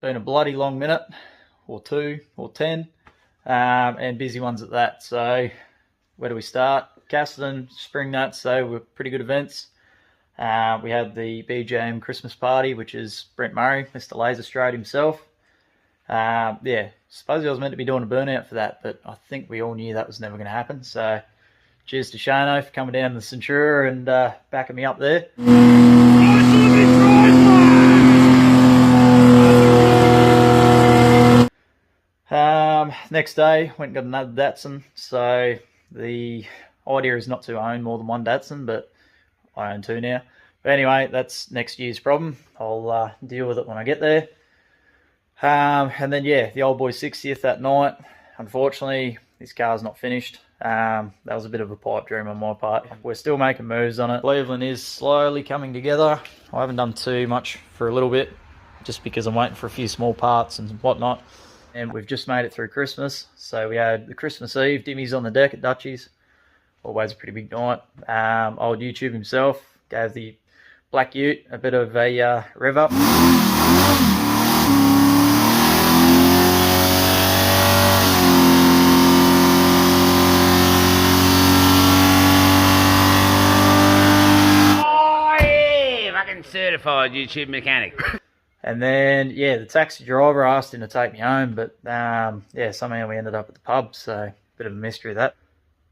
been a bloody long minute, or 2, or 10, and busy ones at that. So where do we start? Casterton, Spring Nuts, so were pretty good events. We had the BJM Christmas party, which is Brent Murray, Mr. Laser Straight himself. Yeah, suppose I was meant to be doing a burnout for that, but I think we all knew that was never going to happen. So cheers to Shano for coming down to the Centura and backing me up there. Next day, went and got another Datsun. So the idea is not to own more than one Datsun, but I own 2 now. But anyway, that's next year's problem. I'll deal with it when I get there. And then, yeah, the old boy's 60th that night. Unfortunately, this car's not finished. That was a bit of a pipe dream on my part. We're still making moves on it. Cleveland is slowly coming together. I haven't done too much for a little bit, just because I'm waiting for a few small parts and whatnot. And we've just made it through Christmas. So we had the Christmas Eve dimmies on the deck at Dutchie's. Always a pretty big night. Old YouTube himself gave the Black Ute a bit of a rev up. Certified YouTube mechanic. And then, yeah, the taxi driver asked him to take me home, but yeah, somehow we ended up at the pub, so bit of a mystery that.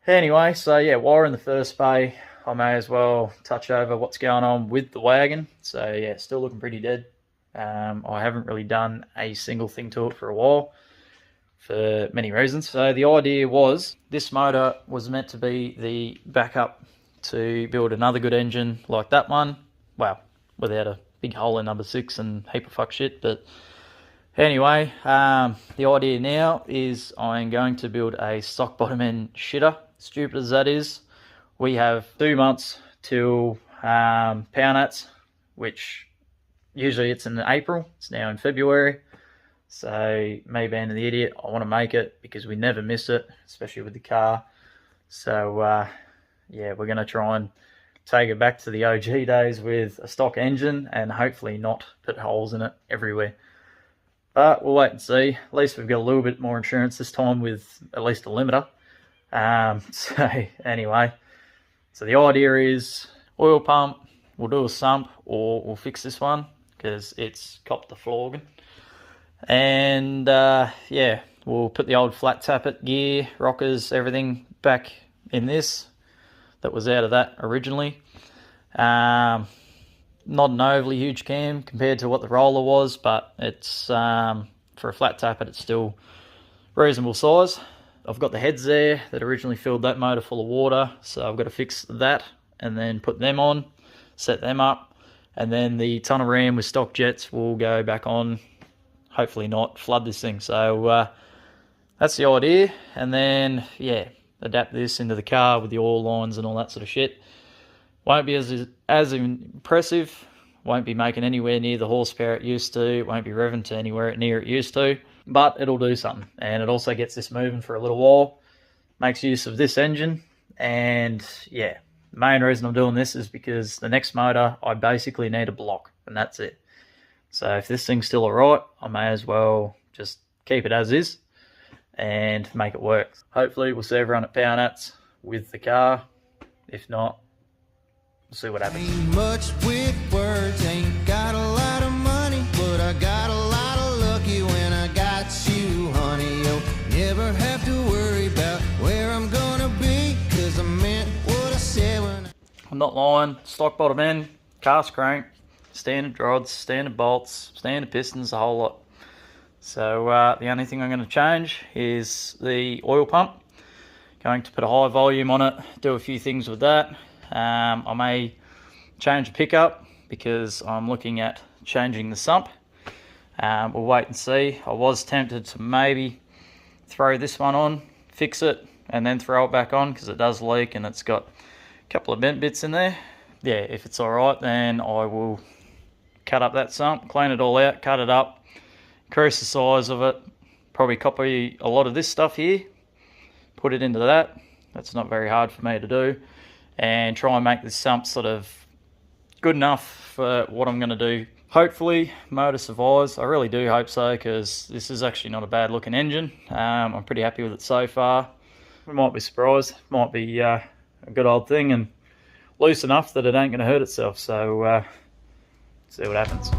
Anyway, so yeah, while we're in the first bay, I may as well touch over what's going on with the wagon. So yeah, still looking pretty dead. I haven't really done a single thing to it for a while, for many reasons. So the idea was, this motor was meant to be the backup to build another good engine like that one. Well, without a big hole in number 6 and heap of fuck shit. But anyway, the idea now is I'm going to build a stock bottom end shitter. Stupid as that is, we have 2 months till Powernats, which usually it's in April. It's now in February. So me being the idiot, I want to make it because we never miss it, especially with the car. So yeah, we're going to try and take it back to the OG days with a stock engine and hopefully not put holes in it everywhere. But we'll wait and see. At least we've got a little bit more insurance this time with at least a limiter. So anyway, so the idea is oil pump, we'll do a sump, or we'll fix this one because it's copped the flogging. And yeah, we'll put the old flat tappet gear, rockers, everything back in this. That was out of that originally. Not an overly huge cam compared to what the roller was, but it's for a flat tappet, it's still reasonable size. I've got the heads there that originally filled that motor full of water, so I've got to fix that and then put them on, set them up, and then the tunnel ram with stock jets will go back on, hopefully not flood this thing. So that's the idea. And then, yeah, adapt this into the car with the oil lines and all that sort of shit. Won't be as impressive, won't be making anywhere near the horsepower it used to, won't be revving to anywhere near it used to, but it'll do something. And it also gets this moving for a little while, makes use of this engine. And yeah, the main reason I'm doing this is because the next motor, I basically need a block, and that's it. So if this thing's still alright, I may as well just keep it as is and make it work. Hopefully we'll see everyone at Powernats with the car. If not, we'll see what happens. Ain't much with words, ain't got a lot of money, but I got a lot of lucky when I got you, honey. You'll never have to worry about where I'm gonna be, cause I meant what I said when I'm not lying. Stock bottom end, cast crank, standard rods, standard bolts, standard pistons, a whole lot. So the only thing I'm going to change is the oil pump. Going to put a high volume on it, do a few things with that. I may change the pickup because I'm looking at changing the sump. We'll wait and see. I was tempted to maybe throw this one on, fix it, and then throw it back on because it does leak and it's got a couple of bent bits in there. Yeah, if it's alright, then I will cut up that sump, clean it all out, cut it up, increase the size of it, probably copy a lot of this stuff here, put it into that. That's not very hard for me to do, and try and make this sump sort of good enough for what I'm going to do hopefully motor survives. I really do hope so, because this is actually not a bad looking engine. I'm pretty happy with it so far. We might be surprised. Might be a good old thing and loose enough that it ain't going to hurt itself. So see what happens.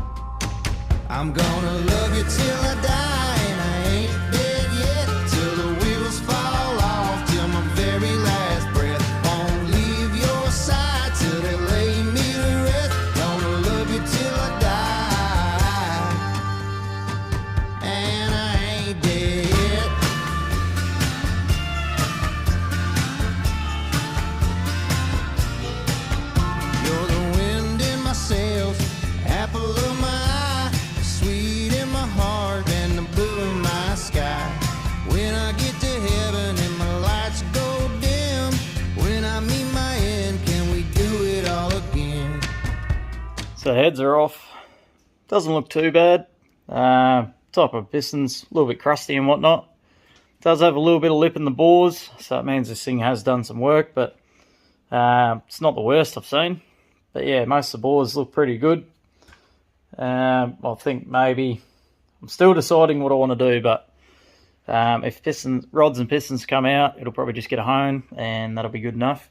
I'm gonna love you till I die, and I ain't dead yet. Till the wheels fall off, till my very last breath. Won't leave your side till they lay me to rest. Gonna love you till I die, and I ain't dead yet. You're the wind in my sails, apple of my eye, sweet in my heart and the blue in my sky. When I get to heaven and my lights go dim, when I meet my end, can we do it all again? So heads are off. Doesn't look too bad. Top of pistons, a little bit crusty and whatnot. Does have a little bit of lip in the bores, so that means this thing has done some work, but it's not the worst I've seen. But yeah, most of the bores look pretty good. I think maybe I'm still deciding what I want to do, but if rods and pistons come out, it'll probably just get a hone, and that'll be good enough.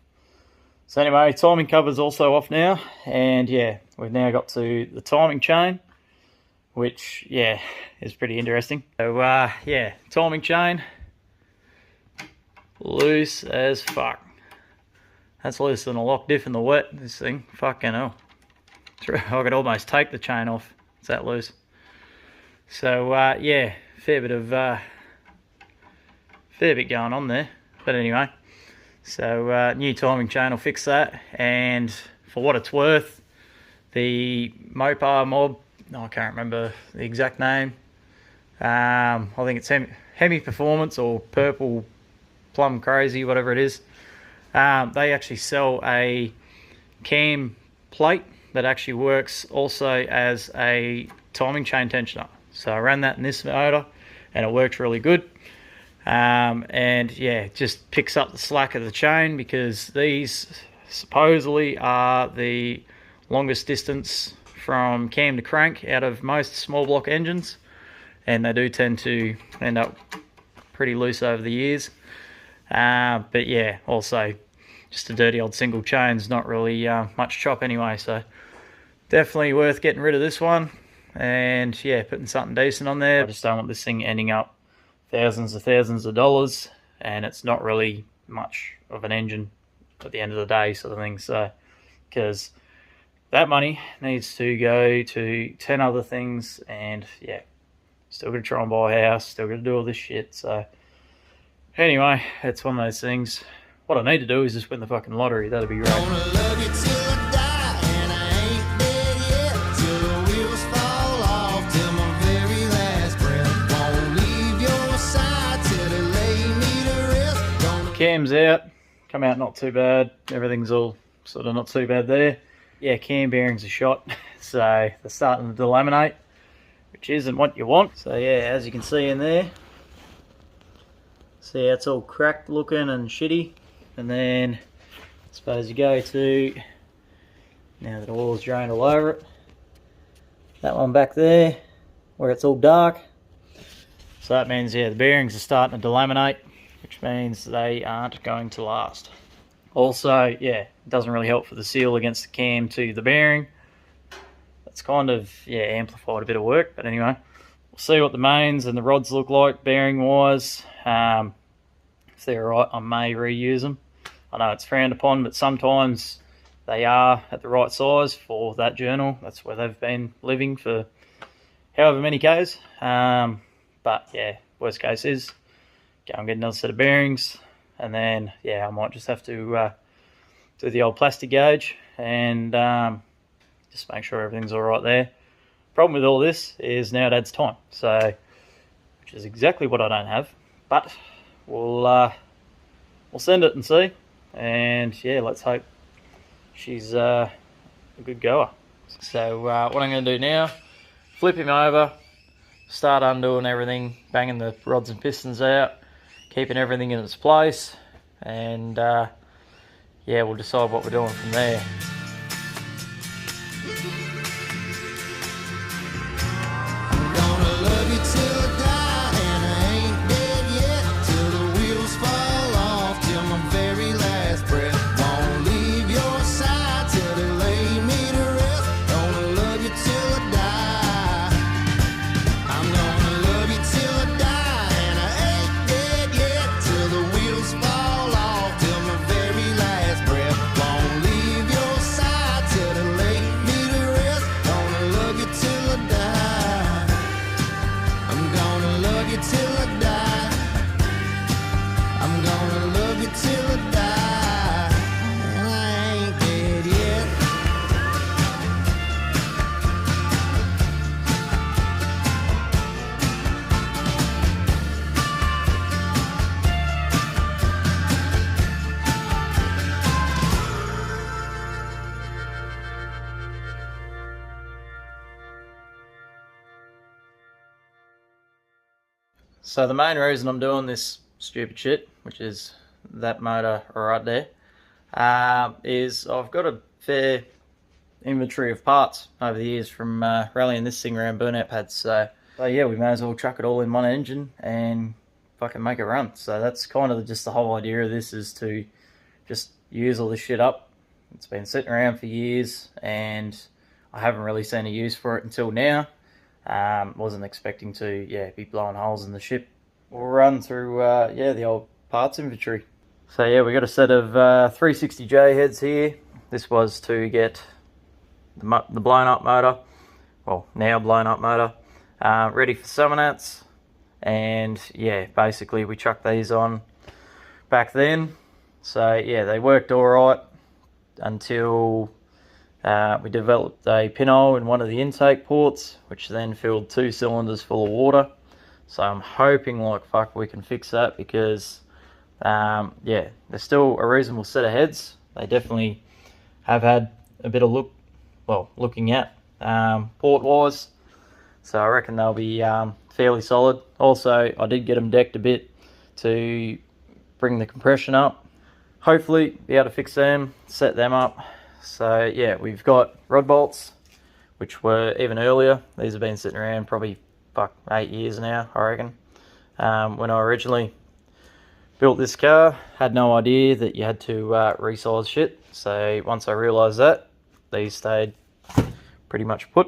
So anyway, timing cover's also off now, and yeah, we've now got to the timing chain, which yeah is pretty interesting. So yeah, timing chain, loose as fuck. That's looser than a lock diff in the wet. This thing, fucking hell. I could almost take the chain off. It's that loose. So yeah, fair bit going on there. But anyway, so new timing chain will fix that. And for what it's worth, the Mopar mob, I can't remember the exact name. I think it's Hemi Performance or Purple Plum Crazy, whatever it is. They actually sell a cam plate that actually works also as a timing chain tensioner. So I ran that in this motor and it worked really good. And yeah, it just picks up the slack of the chain, because these supposedly are the longest distance from cam to crank out of most small block engines, and they do tend to end up pretty loose over the years. But yeah, also just a dirty old single chain's not really much chop anyway, so definitely worth getting rid of this one, and yeah, putting something decent on there. I just don't want this thing ending up thousands of dollars, and it's not really much of an engine at the end of the day, sort of thing. So, because that money needs to go to 10 other things, and yeah, still got to try and buy a house, still got to do all this shit. So anyway, it's one of those things. What I need to do is just win the fucking lottery. That'd be great. Cam's out, come out not too bad. Everything's all sort of not too bad there. Yeah, cam bearings are shot, so they're starting to delaminate, which isn't what you want. So yeah, as you can see in there, see how it's all cracked looking and shitty. And then I suppose you go to, now that the oil's drained all over it, that one back there where it's all dark. So that means yeah, the bearings are starting to delaminate, which means they aren't going to last. Also, yeah, it doesn't really help for the seal against the cam to the bearing. That's kind of, yeah, amplified a bit of work, but anyway. We'll see what the mains and the rods look like bearing wise. If they're right, I may reuse them. I know it's frowned upon, but sometimes they are at the right size for that journal. That's where they've been living for however many Ks. But yeah, worst case is go and get another set of bearings, and then yeah, I might just have to do the old plastic gauge and just make sure everything's all right there. Problem with all this is now it adds time, so which is exactly what I don't have. But we'll send it and see, and yeah, let's hope she's a good goer. So what I'm going to do now, flip him over, start undoing everything, banging the rods and pistons out, keeping everything in its place, and yeah, we'll decide what we're doing from there. So the main reason I'm doing this stupid shit, which is that motor right there, is I've got a fair inventory of parts over the years from rallying this thing around burnout pads. So yeah, we may as well chuck it all in one engine and fucking make it run. So that's kind of just the whole idea of this, is to just use all this shit up. It's been sitting around for years and I haven't really seen a use for it until now. Wasn't expecting to be blowing holes in the ship. We'll run through the old parts inventory. So yeah, we got a set of 360J heads here. This was to get the blown up motor, well, now blown up motor, ready for Powernats. And yeah, basically we chucked these on back then. So yeah, they worked all right until we developed a pinhole in one of the intake ports, which then filled 2 cylinders full of water. So I'm hoping like fuck we can fix that, because they're still a reasonable set of heads. They definitely have had a bit of looking at port wise. So I reckon they'll be fairly solid. Also, I did get them decked a bit to bring the compression up. Hopefully be able to fix them, set them up. So yeah, we've got rod bolts, which were even earlier. These have been sitting around probably 8 years now, I reckon. When I originally built this car, had no idea that you had to resize shit. So once I realised that, these stayed pretty much put.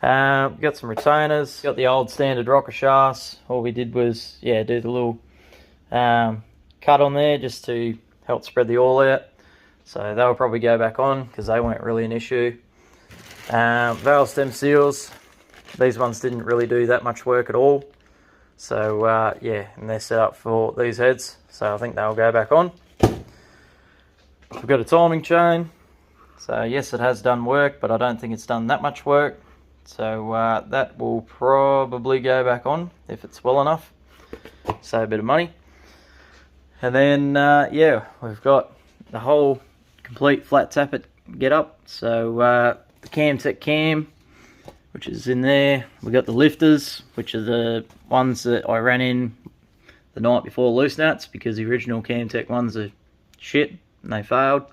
Got some retainers, got the old standard rocker shafts. All we did was do the little cut on there just to help spread the oil out. So they'll probably go back on because they weren't really an issue. Valve stem seals, these ones didn't really do that much work at all. So and they're set up for these heads, so I think they'll go back on. We've got a timing chain. So yes, it has done work, but I don't think it's done that much work. So that will probably go back on if it's well enough. Save a bit of money. And then we've got the whole complete flat tappet get up. So the Camtech cam, which is in there. We got the lifters, which are the ones that I ran in the night before loose nuts, because the original Camtech ones are shit and they failed.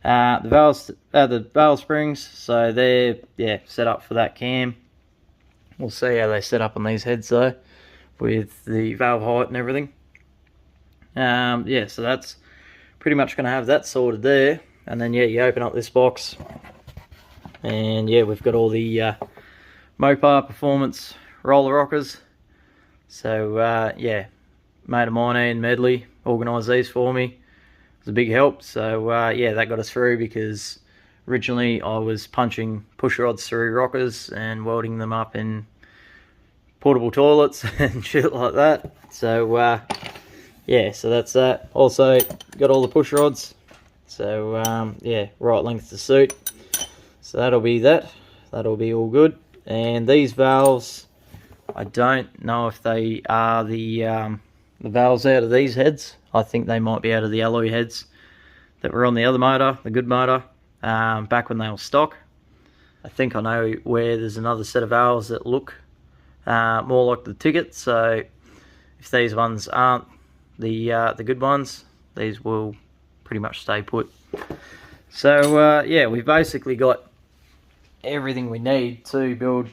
The valve springs, so they're set up for that cam. We'll see how they set up on these heads though, with the valve height and everything. So that's pretty much going to have that sorted there. And then you open up this box, and we've got all the Mopar Performance roller rockers. So mate of mine, Ian Medley, organised these for me. It was a big help. So that got us through, because originally I was punching push rods through rockers and welding them up in portable toilets and shit like that. So so that's that. Also got all the push rods. So right length to suit. So that'll be that. That'll be all good. And these valves, I don't know if they are the valves out of these heads. I think they might be out of the alloy heads that were on the other motor, the good motor, back when they were stock. I think I know where there's another set of valves that look more like the ticket. So if these ones aren't the good ones, these will pretty much stay put. So we've basically got everything we need to build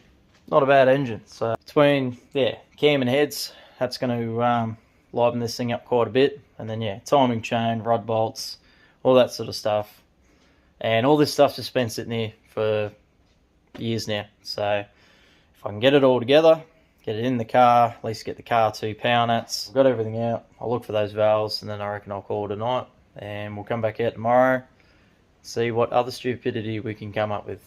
not a bad engine. So between cam and heads, that's going to liven this thing up quite a bit. And then timing chain, rod bolts, all that sort of stuff. And all this stuff's just been sitting here for years now. So if I can get it all together, get it in the car, at least get the car to Powernats, I've got everything out, I'll look for those valves, and then I reckon I'll call it a night. And we'll come back out tomorrow, see what other stupidity we can come up with.